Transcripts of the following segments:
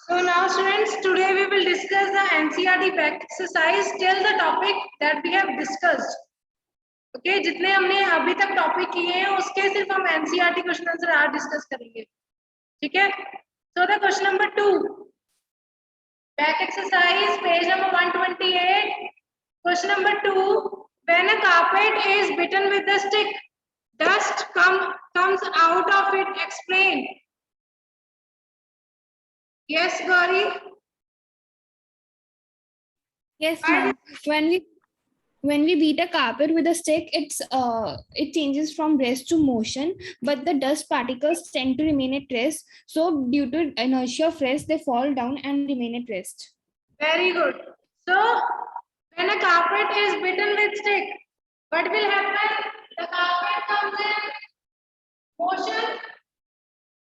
So now students, today we will discuss the NCERT exercise. Tell the topic that we have discussed. Okay, जितने हमने अभी तक topic किए हैं उसके सिर्फ हम NCERT क्वेश्चन आंसर आज डिस्कस करेंगे. ठीक है? So the question number 2. Back exercise, page number 128. Question number 2. When a carpet is bitten with a stick, dust comes out of it. Explain. Yes, Gauri. Yes, ma'am. When we beat a carpet with a stick, it changes from rest to motion, but the dust particles tend to remain at rest. So due to inertia of rest, they fall down and remain at rest. Very good. So when a carpet is bitten with stick, what will happen? The carpet comes in motion,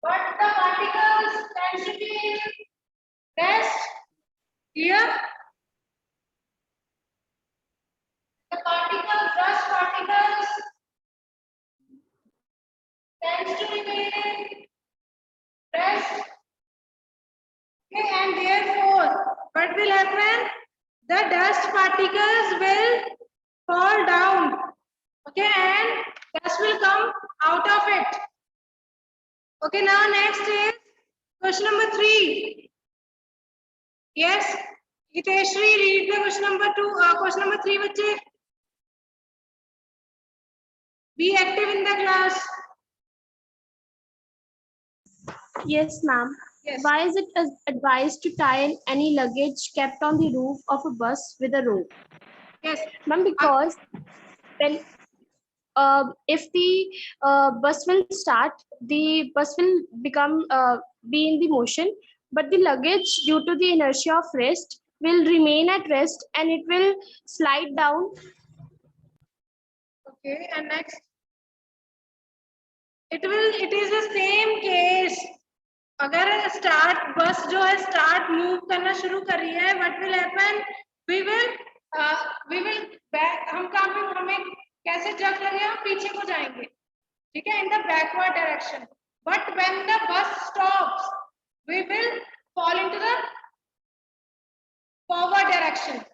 but the particles tend to be in rest. Here, the particles, dust particles, tends to remain in rest. Okay, and therefore, what will happen? The dust particles will fall down. Okay, and dust will come out of it. Okay, now next is question number 3. Yes, Hiteshri, read the question number 2. Question number 3, bache. Be active in the class. Yes, ma'am. Yes. Why is it advised to tie any luggage kept on the roof of a bus with a rope? Yes, Ma'am, because when if the bus will start, the bus will become be in the motion, but the luggage, due to the inertia of rest, will remain at rest and it will slide down. okay, and next. It is the same case. अगर start bus जो है start move करना शुरू कर रही है, what will happen? We will back. हम कहाँ पे हमें कैसे जग लगे हम पीछे को जाएंगे, ठीक है? In the backward direction. But when the bus stops, we will fall into the forward direction.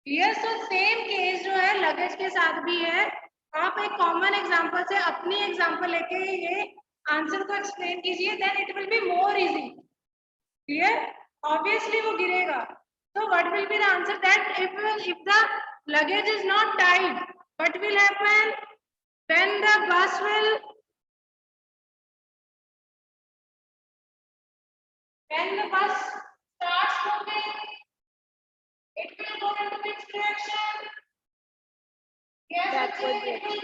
Yes, so same case जो है luggage के साथ भी है. आप एक common example से अपनी example लेके ये answer को explain कीजिए, then it will be more easy. Clear? Obviously वो गिरेगा. So what will be the answer? That if the luggage is not tied, what will happen? When the bus will starts moving, it will go into which direction? Yes, Backward it will.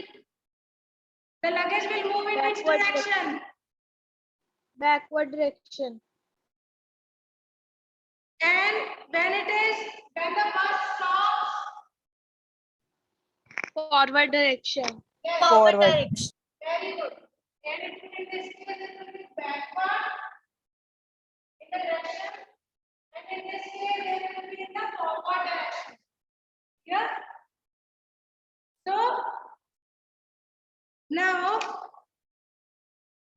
The luggage will move in which Backward direction? Backward direction. And when the bus stops, Forward direction. yes, Forward. very good. And it will in this case it will be backward in the direction, and in this case it will be in the forward direction. Yeah. So now,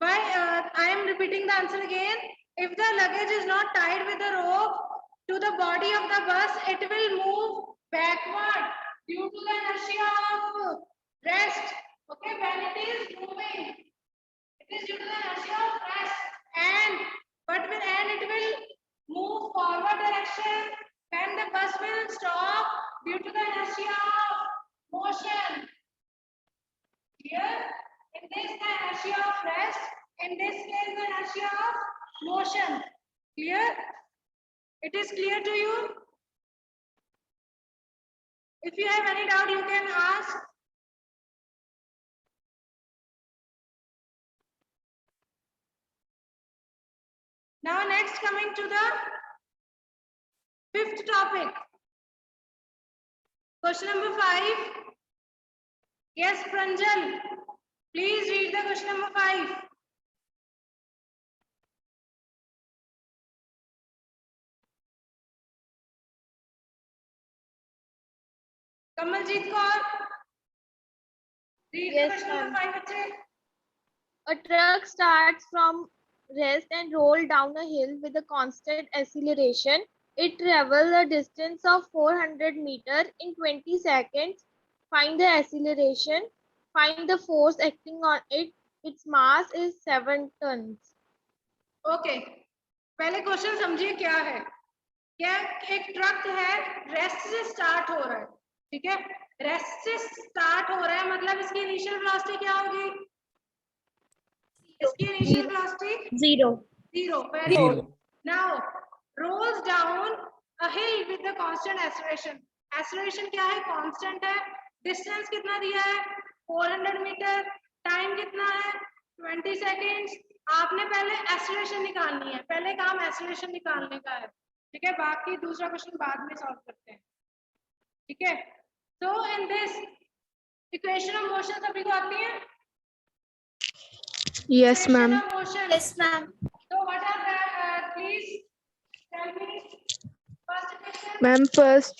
I am repeating the answer again. If the luggage is not tied with a rope to the body of the bus, it will move backward due to the inertia of rest. Okay, when it is moving, it is due to the inertia of rest, and it will move forward direction when the bus will stop due to the inertia of motion. Here, in this the inertia of rest, in this case the inertia of motion. Clear? It is clear to you? If you have any doubt, you can ask. Now next, coming to the fifth topic. Question number 5. Yes, Pranjal. Please read the question number 5. Kamaljeet Kaur. Read Yes, the question number ma'am. 5, bache. A truck starts from rest and roll down a hill with a constant acceleration. It travels a distance of 400 meters in 20 seconds. Find the acceleration. Find the force acting on it. Its mass is 7 tons. Okay, पहले question समझिए क्या है। क्या एक truck है, rest से start हो रहा है, ठीक है, रेस्ट से स्टार्ट हो रहा है मतलब इसकी इनिशियल वेलोसिटी क्या होगी? इसकी initial velocity 0. 0, very good. Now rolls down a hill with the constant acceleration. Acceleration क्या है? कांस्टेंट है। डिस्टेंस कितना दिया है? 400 मीटर। टाइम कितना है? 20 सेकेंड्स। आपने पहले एक्सेलरेशन निकालनी है, पहले काम एक्सेलरेशन निकालने का है, ठीक है, बाकी दूसरा क्वेश्चन बाद में सॉल्व करते हैं, ठीक है। So in this equation of motion सभी को आती है? Yes, Equation ma'am. of motion. Yes, ma'am. So what are that? Please tell me. First equation. Ma'am, first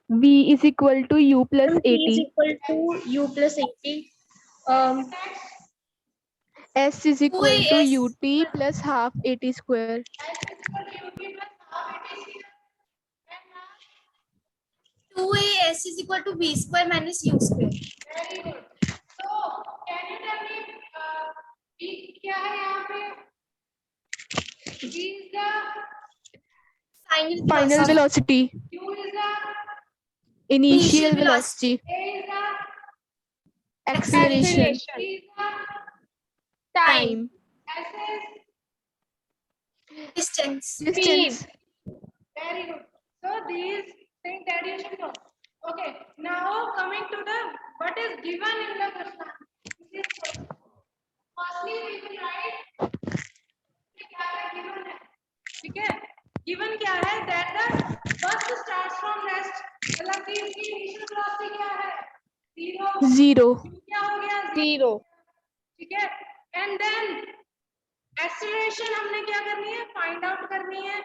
V is equal to U plus P is 80. equal to U plus 80. Next. S is equal to S. UT plus half 80 square. S is equal to UT plus half 80 square. And now, 2AS is equal to B square minus U square. very good. So can you tell me V क्या है यहाँ पे? V is the Final velocity. U is the Initial Initial velocity. A is the Acceleration. T is the Time. S is Distance. Distance. very good. So these things that you should know. Okay. Now coming to the what is given in the question. Firstly, we will write क्या है given है, ठीक है। Given क्या है? That the bus starts from rest, मतलब कि इसकी initial velocity क्या है? 0। 0. क्या हो गया? 0. ठीक है। And then acceleration हमने क्या करनी है? Find out करनी है।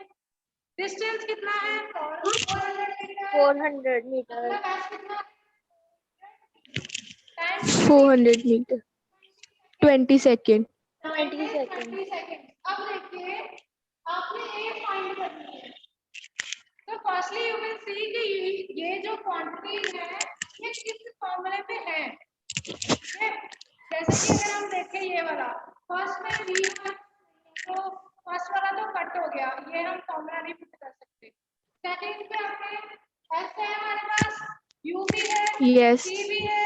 डिस्टेंस कितना है? 400 मीटर। 400 meters. मतलब S कितना है? Time 400 meter. 20 second. 20 seconds. 20 second. अब देखिए आपने A फाइंड करनी है। तो फर्स्टली यू विल सी कि ये जो क्वांटिटी है ये किस फॉर्मूले पे है, ठीक है। जैसे कि अगर हम देखें ये वाला फर्स्ट में V1, तो फर्स्ट वाला तो कट हो गया, ये हम फॉर्मूला नहीं पुट कर सकते। सेकंड पे अपने S है हमारे पास, U भी है, Yes. C भी है,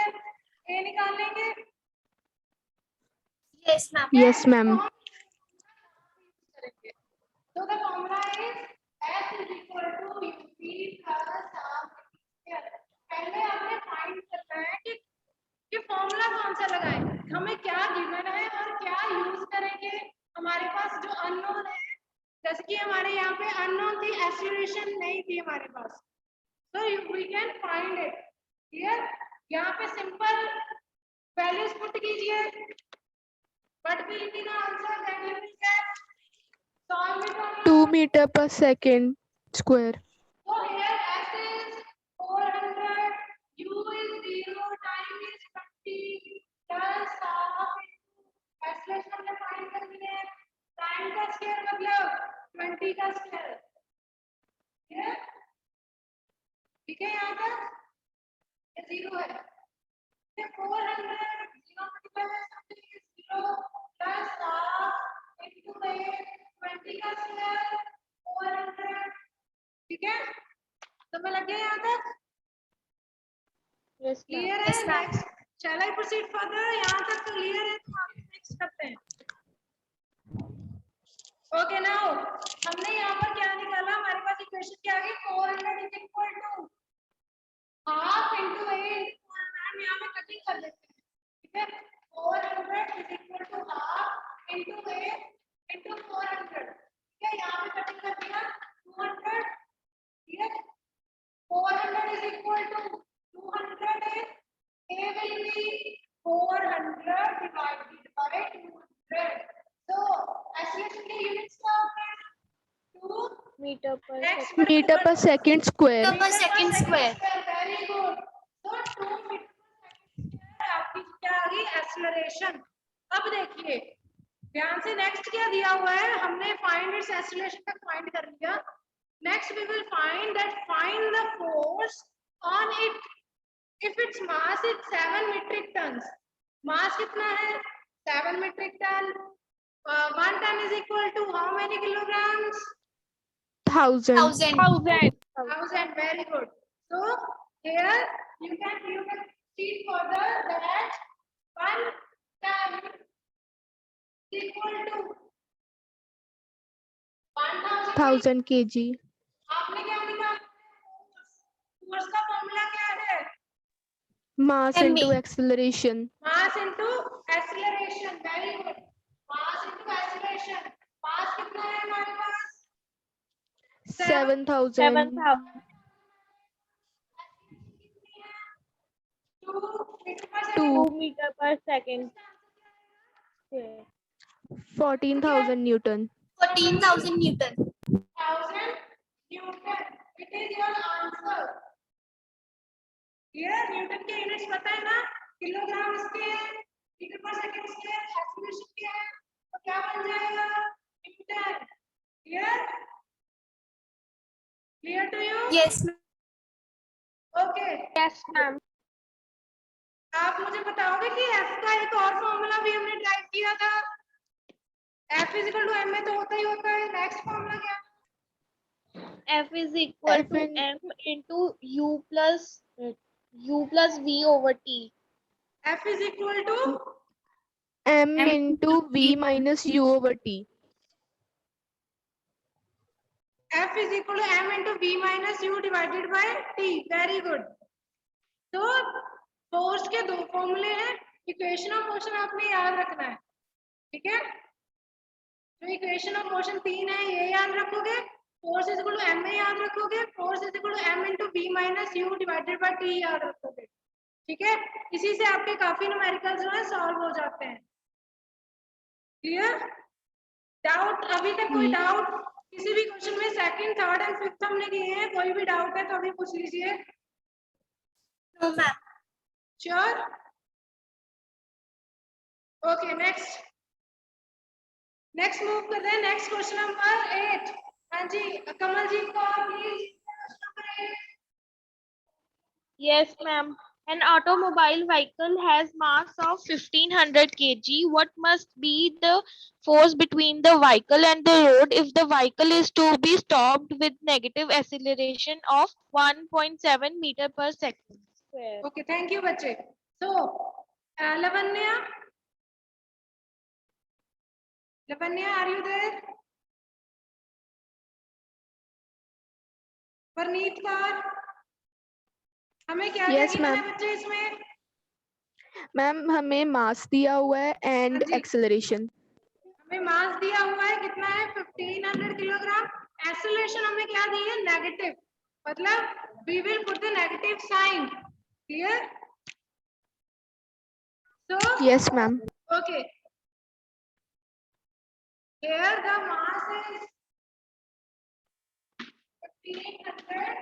A निकाल लेंगे। Yes, ma'am. Yes, ma'am. So the formula is S is equal to UP plus half square. पहले आपने फाइंड करना है कि फॉर्मूला कौन सा लगाएं, हमें क्या गिवन है और क्या यूज करेंगे। हमारे पास जो अननोन है, जैसे कि हमारे यहाँ पे अननोन थी, एक्सीलरेशन नहीं थी हमारे पास, so we can find it here। यहाँ पे सिंपल वैल्यूज पुट कीजिए, what will be the answer that you will get? Solve it on 2 your own. meter per second square. So here S is 400, U is 0, time is 20 plus half into acceleration हमने find करनी है, time का square मतलब 20 का square, ठीक है। यहाँ तक ये 0 है, 400 0 multiplied by something is 0 plus half into 20 का स्क्वायर 400, ठीक है। तो मैं लग गया यहाँ तक, Yes, ma'am. क्लियर है? Next shall I proceed further? यहाँ तक तो क्लियर है, तो आगे नेक्स्ट करते हैं। ओके नाउ हमने यहाँ पर क्या निकाला? हमारे पास इक्वेशन क्या आ गई? 400 is equal to half into a ma'am यहाँ पे कटिंग कर देते हैं, ठीक है। 400 is equal to half into a into 400, ठीक है। यहाँ पे कटिंग कर दिया 200, ठीक है। 400 is equal to 200 is A will be 400 divided by 200. So acceleration के units क्या होते हैं? 2 Meter per x second. Meter per second square. Meter per second square. Very good. So 2 meter per second square आपकी क्या आ गई? Acceleration। अब देखिए ध्यान से नेक्स्ट क्या दिया हुआ है, हमने फाइंड इट्स एक्सीलरेशन तक फाइंड कर लिया. Next we will find the force on it if its mass is 7 metric tons. Mass कितना है? 7 metric ton. 1 ton is equal to how many kilograms? 1000. 1000. Very good. So here you can see further that 1 ton is equal to 1000. 1000 kg. आपने क्या निकाला? Force का formula क्या है? Mass into acceleration. Mass into acceleration. Very good. Mass into acceleration. Mass कितना है हमारे पास? 7000. 2 2. 2 meter per second. Okay. 14,000 Newton. 14,000 Newton. 1000 Newton. It is your answer. Here Newton के यूनिट्स पता है ना, किलोग्राम स्केयर, मीटर पर सेकंड स्केयर, एक्सीलरेशन क्या है, तो क्या बन जाएगा? Newton. Clear to you? Yes. Okay. Yes, ma'am. आप मुझे बताओगे कि F का एक और फॉर्मूला भी हमने ट्राई किया था. F is equal to m में तो होता ही होता है. नेक्स्ट फॉर्मूला क्या? F is equal F to in- m into u plus v over t. F is equal to M into V minus U over T. F is equal to m into v minus u divided by t. Very good. तो force के दो फॉर्मूले हैं. Equation of motion आपने याद रखना है. ठीक है, तो इक्वेशन ऑफ मोशन 3 है, ये याद रखोगे. Force is equal to m में याद रखोगे. Force is equal to m into v minus u divided by t याद रखोगे. ठीक है, इसी से आपके काफी न्यूमेरिकल्स जो है सॉल्व हो जाते हैं. क्लियर? डाउट? अभी तक कोई डाउट किसी भी क्वेश्चन में? सेकंड, थर्ड एंड फिफ्थ हमने किए हैं. कोई भी डाउट है तो अभी पूछ लीजिए. No, ma'am. Sure? Okay, next move करते हैं. Next question number 8. हाँ जी, कमलजीत को please question number 8. Yes, ma'am. An automobile vehicle has mass of 1500 kg. What must be the force between the vehicle and the road if the vehicle is to be stopped with negative acceleration of 1.7 meter per second square? Okay, thank you बच्चे. So Lavanya, are you there? Parneet Kaur, हमें क्या क्या Yes, गिना है ma'am. बच्चे इसमें? Ma'am हमें मास दिया हुआ है एंड हाँ जी. एक्सेलरेशन. हमें मास दिया हुआ है कितना है? 1500 किलोग्राम. एक्सेलरेशन हमें क्या दी है? नेगेटिव. मतलब we will put the negative sign. Clear? So Yes, ma'am. okay, here the mass is 1500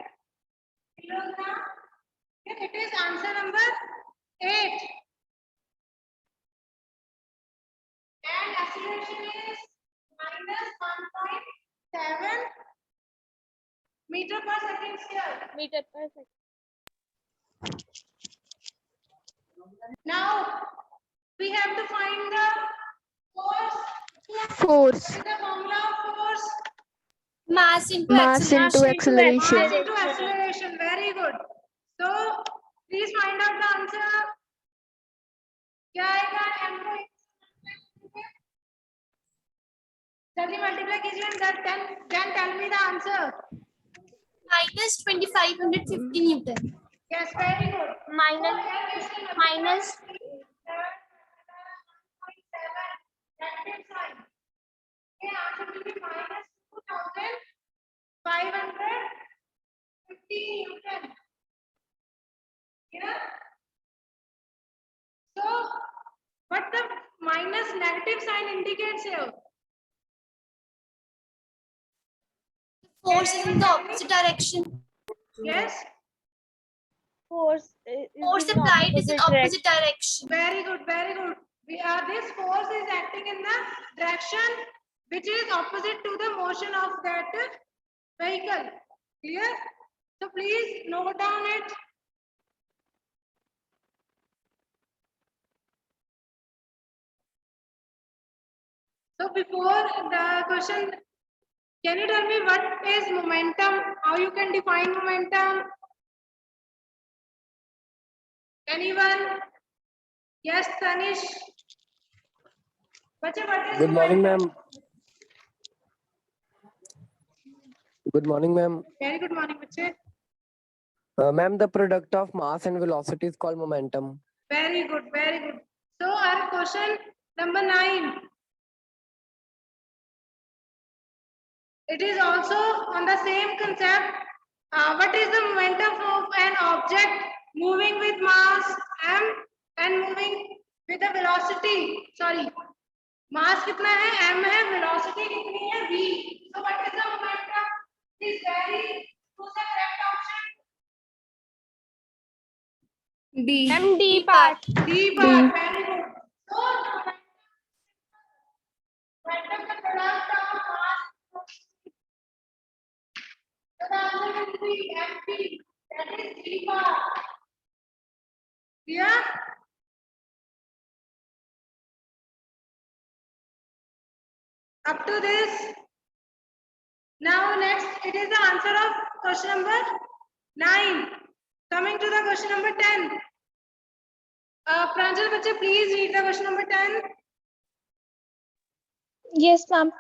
kilogram. It is answer number 8. And acceleration is minus 1.7 meter per second square. Meter per second. Now we have to find the force. Force. What is the formula of force? Mass into Mass into Mass acceleration. into acceleration. Very good. So please find out the answer. क्या आएगा? m को जल्दी multiply कीजिए and then tell me the answer. minus 2550 Newton. Yes, very good. Minus negative sign. Okay, answer will be minus 2550 Newton. Yeah. So, what the minus negative sign indicates here? Force is in the opposite direction. Yes. force Force applied is in opposite direction. Very good. Very good. This force is acting in the direction which is opposite to the motion of that vehicle. Clear? So please note down it. So before the question, can you tell me what is momentum? How you can define momentum? Anyone? Yes, Tanish. Bache, what is Good morning, momentum? ma'am. Good morning, ma'am. Very good morning, bache. Ma'am, the product of mass and velocity is called momentum. Very good, very good. So our question number 9. It is also on the same concept. What is the momentum of an object moving with mass m and moving with a velocity? Sorry, mass कितना है? m है, velocity कितनी है? v. So what is the momentum? Please vary. Choose the correct option. D. MD part. D part. Very good. So momentum का product of mass. So the answer will be MP. That is D part. Clear? Up to this. Now next, it is the answer of question number 9. Coming to the question number 10. Pranjal bache, please read the question number 10. Yes, ma'am.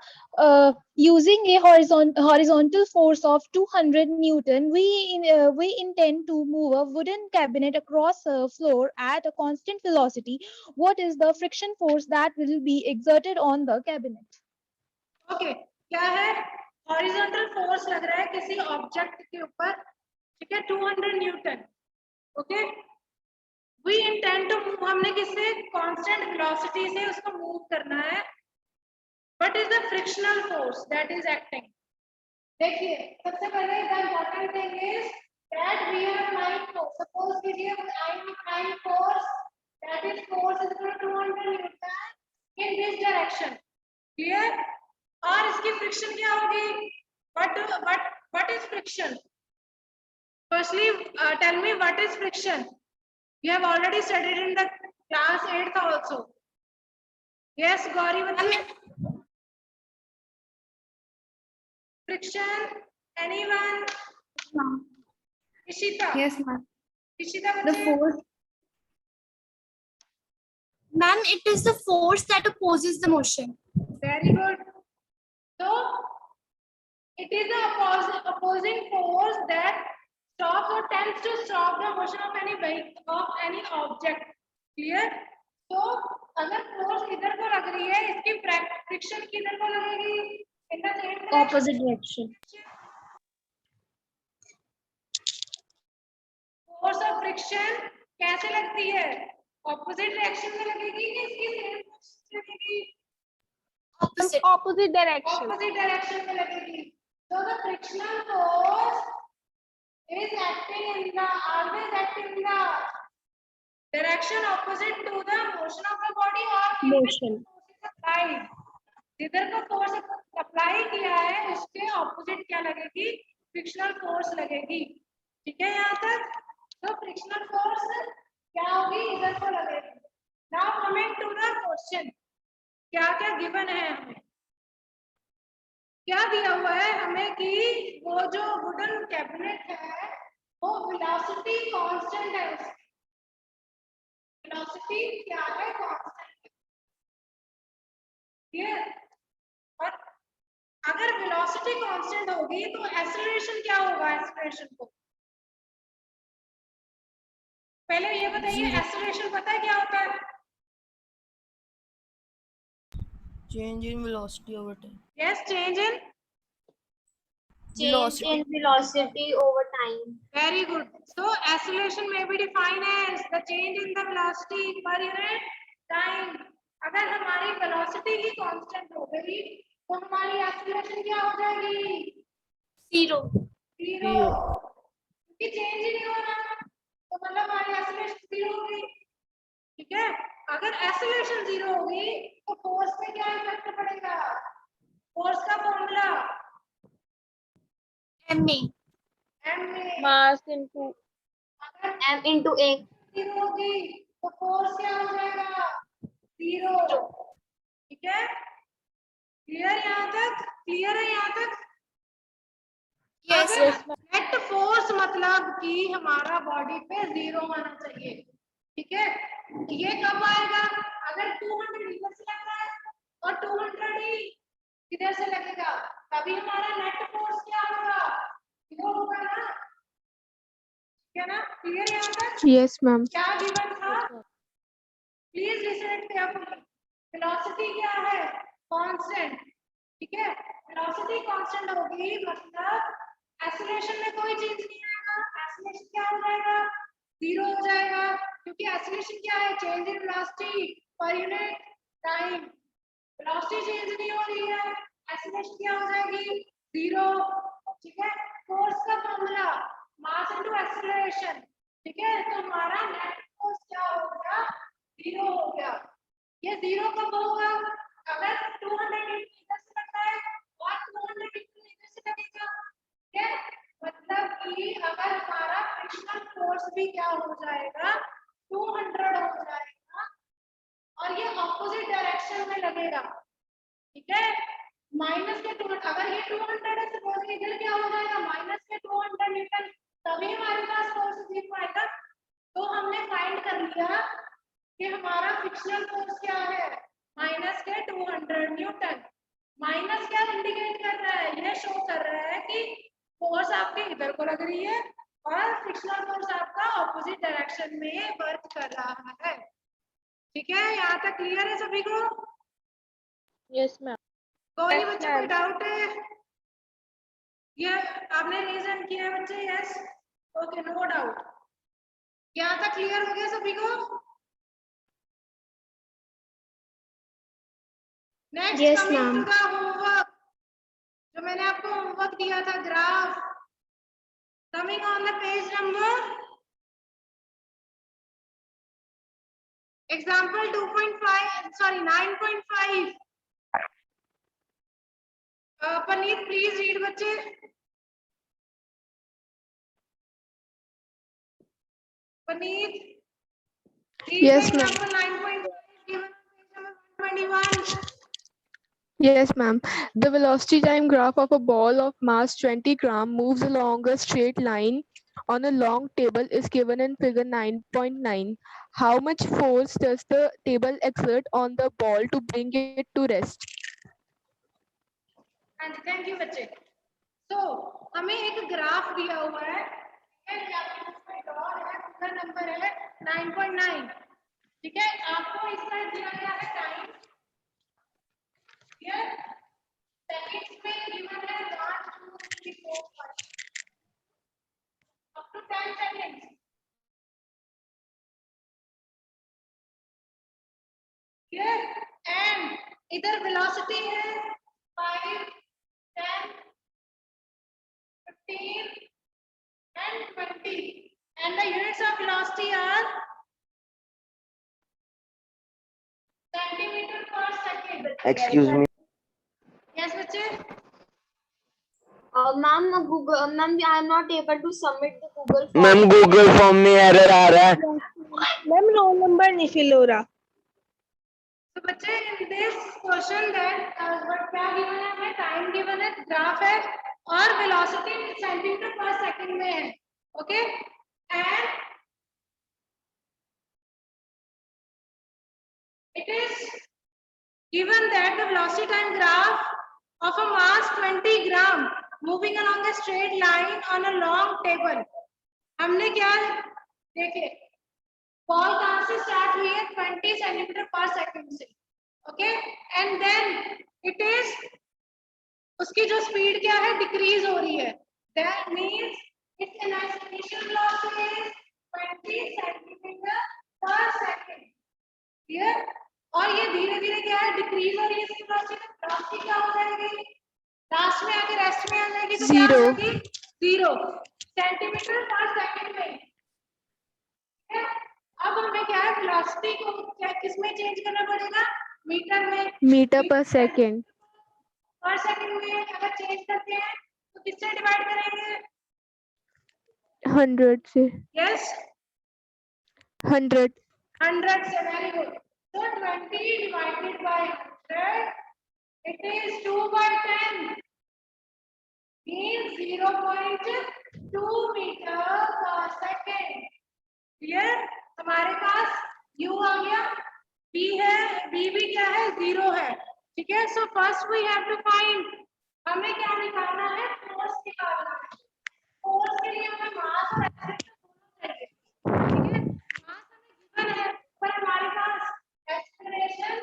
Using a horizontal force of 200 Newton, we intend to move a wooden cabinet across a floor at a constant velocity. What is the friction force that will be exerted on the cabinet? Okay, क्या है? Horizontal force लग रहा है किसी object के ऊपर, ठीक है? 200 Newton. Okay? We intend to move. हमने किससे constant velocity से उसको move करना है. What is the frictional force that is acting? देखिए, सबसे पहले the important thing is that we have 9 force. Suppose कीजिए I have 9 force. That is force is equal to 200 Newton in this direction. Clear? और इसकी friction क्या होगी? What is friction? Firstly, tell me what is friction. You have already studied in the class 8th also. Yes, Gauri, friction. Anyone? Ishita. Yes, ma'am. Ishita, The force. Ma'am, it is the force that opposes the motion. Very good. So it is the opposing force that stops or tends to stop the motion of any vehicle of any object. Clear? So अगर force इधर को लग रही है, इसकी friction किधर को लगेगी? In the same direction. Opposite direction. Force of friction कैसे लगती है? Opposite direction में लगेगी कि इसकी same direction लगेगी? Opposite direction. Opposite direction में लगेगी. So the frictional force is acting in the always acting in the direction opposite to the motion of the body or Motion. applied. जिधर को force apply किया है उसके opposite क्या लगेगी? Frictional force लगेगी. ठीक है यहाँ तक? तो frictional force क्या होगी? इधर को लगेगी. Now coming to the question. क्या क्या given है हमें? क्या दिया हुआ है हमें कि वो जो वुडन कैबिनेट है वो वेलोसिटी कांस्टेंट है उसकी. वेलोसिटी क्या है? कांस्टेंट. क्लियर? और अगर वेलोसिटी कांस्टेंट होगी तो एक्सेलरेशन क्या होगा? एक्सेलरेशन को पहले ये बताइए, एक्सेलरेशन पता है क्या होता है? Change in velocity over time. Yes, change in Velocity over time. very good. So acceleration may be defined as the change in the velocity per unit time. अगर हमारी velocity ही constant हो गई तो हमारी acceleration क्या हो जाएगी? Zero. Zero. क्योंकि change ही नहीं हो रहा तो मतलब हमारी acceleration zero होगी. ठीक है? अगर एक्सेलरेशन 0 होगी तो फोर्स पे क्या इफेक्ट पड़ेगा? फोर्स का formula M m Mass into अगर M into A. 0 होगी तो फोर्स क्या हो जाएगा? 0। ठीक है, क्लियर यहाँ तक? क्लियर है यहाँ तक? Yes. अगर नेट फोर्स मतलब कि हमारा बॉडी पे 0 आना चाहिए। ठीक है, ये कब आएगा? अगर 200 इधर से लग रहा है और 200 ही इधर से लगेगा, तभी हमारा नेट फोर्स क्या होगा? 0 होगा ना? क्या ना? क्लियर यहाँ तक? Yes, ma'am. क्या गिवन था? Please listen carefully. वेलोसिटी क्या है? कांस्टेंट। ठीक है, वेलोसिटी कांस्टेंट होगी मतलब एक्सेलरेशन में कोई चेंज नहीं आएगा। एक्सेलरेशन क्या हो जाएगा? 0 हो जाएगा, क्योंकि एक्सेलरेशन क्या है? Change in velocity per unit time. Velocity change नहीं हो रही है, एक्सेलरेशन क्या हो जाएगी? 0। ठीक है, फोर्स का फॉर्मूला मास इनटू एक्सेलरेशन। ठीक है, तो हमारा नेट फोर्स क्या हो गया? 0 हो गया। ये 0 कब होगा? अगर 200 इधर से लगता है और 200 इधर से लगेगा। ठीक है, मतलब कि अगर हमारा फ्रिक्शनल फोर्स भी क्या हो जाएगा? 200 हो जाएगा और ये ऑपोजिट डायरेक्शन में लगेगा। ठीक है, माइनस के 200, अगर ये 200 है सपोज इधर क्या हो जाएगा? माइनस के 200 न्यूटन, तभी हमारे पास फोर्स 0 आएगा। तो हमने फाइंड कर लिया कि हमारा फ्रिक्शनल फोर्स क्या है? माइनस के 200 न्यूटन। माइनस क्या इंडिकेट कर रहा है? ये शो कर रहा है कि फोर्स आपके इधर को लग रही है और फ्रिक्शनल फोर्स आपका ऑपोजिट डायरेक्शन में वर्क कर रहा है। ठीक है, यहाँ तक क्लियर है सभी को? yes ma'am. कोई Yes, बच्चे कोई ma'am. डाउट है? ये आपने रीजन किया है बच्चे? Yes, okay, no doubt. यहाँ तक क्लियर हो गया सभी को? Next Yes, coming to ma'am. The homework, जो मैंने आपको होमवर्क दिया था, graph. Coming on the page number example 2.5 sorry 9.5। Paneet please read बच्चे। Paneet read Yes, the ma'am. example 9.5 given on page number 121. Yes, ma'am. The velocity time graph of a ball of mass 20 gram moves along a straight line on a long table is given in figure 9.9. How much force does the table exert on the ball to bring it to rest? And thank you बच्चे। तो हमें एक graph दिया हुआ है, पूरा number है 9.9। ठीक है, आपको इसका दिया गया है टाइम, सेकंड्स में गिवन है 1 2 3 4 5 अप टू 10 सेकंड्स। एंड इधर वेलोसिटी है 5 10 15 and 20, and the units of velocity are centimeter per second. Excuse me. Yes बच्चे? Ma'am, Google, ma'am, I am not able to submit the Google form. Ma'am Google form में error आ रहा है। Ma'am, roll number नहीं fill हो रहा. तो बच्चे in this question that what क्या given है? टाइम गिवन है, ग्राफ है और वेलोसिटी सेंटीमीटर पर सेकंड में है। Okay, and it is given that the velocity time graph of a mass 20 gram moving along a straight line on a long table। हमने क्या देखे? Ball कहां से स्टार्ट हुई है? 20 सेंटीमीटर पर सेकंड से। Okay, and then it is, उसकी जो स्पीड क्या है? डिक्रीज हो रही है। That means its initial velocity is 20 centimetre per second. Clear? और ये धीरे धीरे क्या है? डिक्रीज हो रही है इसकी वेलोसिटी क्या हो जाएगी? लास्ट में आके रेस्ट में आ जाएगी तो क्या हो Zero. जाएगी? 0 सेंटीमीटर पर सेकंड में। अब हमें क्या है, वेलोसिटी को क्या किसमें चेंज करना पड़ेगा, मीटर में। मीटर पर सेकेंड। पर सेकंड में अगर चेंज करते हैं तो किससे डिवाइड करेंगे? 100 से। यस 100। 100 से, very good. So 20 divided by 100, it is 2/10, means 0.2 meter per second. Clear? हमारे पास u आ गया, b है, b भी क्या है, 0 है। ठीक है, so first we have to find, हमें क्या निकालना है, फोर्स निकालना है। फोर्स के लिए हमें मास और एक्सेलरेशन दोनों चाहिए। ठीक है, मास हमें गिवन है पर हमारे पास एक्सेलरेशन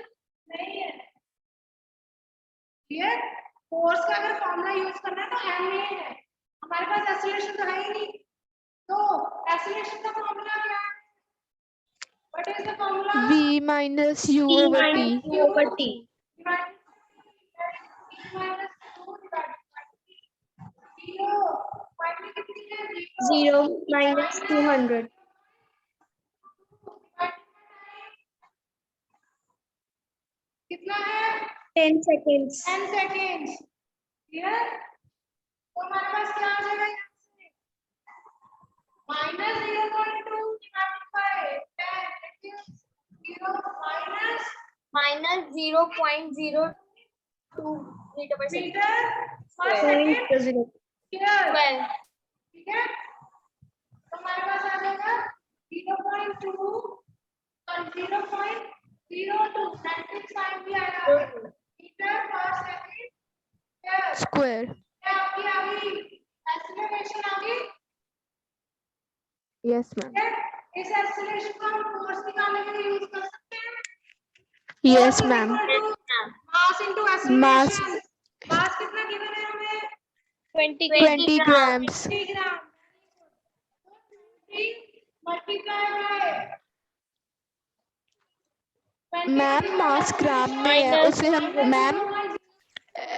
नहीं है। क्लियर? फोर्स का अगर फॉर्मूला यूज करना है तो m ए है, हमारे पास एक्सेलरेशन तो है ही नहीं। तो एक्सेलरेशन का फॉर्मूला क्या है? What is the formula? V minus U E over minus T. U over T. Divided by E minus 2 divided by T. 0. Finally कितनी है? 0 minus 200. कितना है? 10 seconds. 10 seconds. Clear? तो हमारे पास क्या आ जाएगा यहाँ से? Minus 0.2 divided by 10. That is 0 minus minus 0.02 meter per second. meter per second. 0. Clear? 12. ठीक है, तो हमारे पास आ जाएगा 0.2 और 0.02, मैट्रिक्स साइन भी आएगा, मीटर पर सेकंड Square. क्या आ गई, एक्सीलरेशन आ गई। Yes, ma'am. इस एक्सीलरेशन को हम फोर्स निकालने के लिए यूज कर सकते हैं। Yes, ma'am. Mass into acceleration. Mass कितना गिवन है हमें? 20 grams. 20 gram. 20 multiply by ma'am mass gram में है, उसे हम ma'am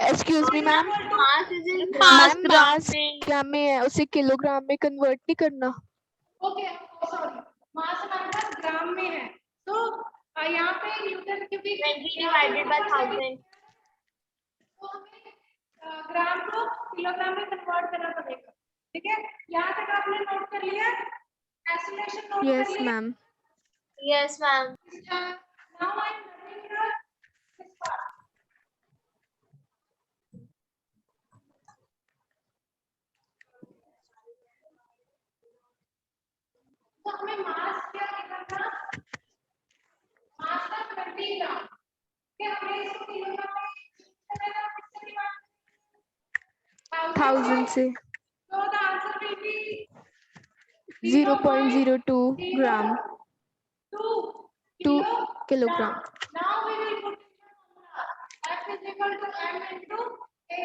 excuse me ma'am, Mass is in ma'am mass gram में है, उसे किलोग्राम में कन्वर्ट नहीं करना। ओके, सॉरी, मास हमारे पास ग्राम में है, तो यहाँ पे न्यूटन क्योंकि 20 divided by 1000. तो हमें ग्राम को किलोग्राम में कन्वर्ट करना पड़ेगा। ठीक है, यहाँ तक आपने नोट कर लिया, एक्सीलरेशन नोट कर Yes, लिया। ma'am. Yes, ma'am. Now I am learning this part. तो हमें मास क्या गिवन था, मास था 20 ग्राम। कि हमें इसको किलोग्राम में कितने ग्राम किससे डिवाइड, 1000 से। So the answer will be 0.02 gram. 2 kilogram. Now we will put in the formula, F is equal to m into a,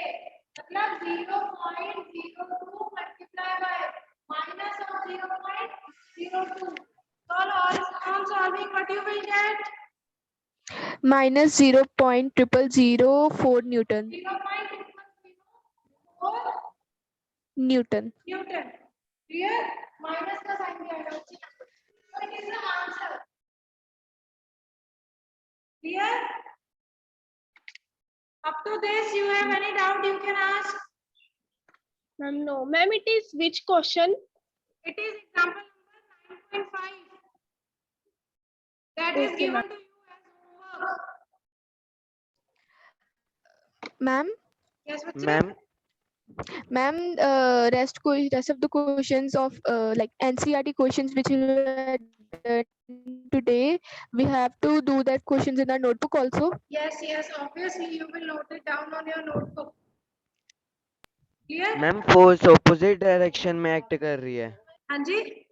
मतलब 0.02 multiply by minus of 0.02. On solving, what you will get? Minus 0.0004 Newton. 0.04 Newton. Newton. Clear? Minus का sign भी आएगा उससे। So it is the answer. Clear? Up to this, you have any doubt, you can ask. Ma'am, no. Ma'am, it is which question? It is example number 9.5. That is Okay, given ma'am. to you as homework. Ma'am, Yes, bachcha? ma'am, rest of the questions of like NCERT questions which we had today, we have to do that questions in our notebook also. Yes, obviously you will note it down on your notebook. Clear? Ma'am force opposite direction में act कर रही है। हाँ जी?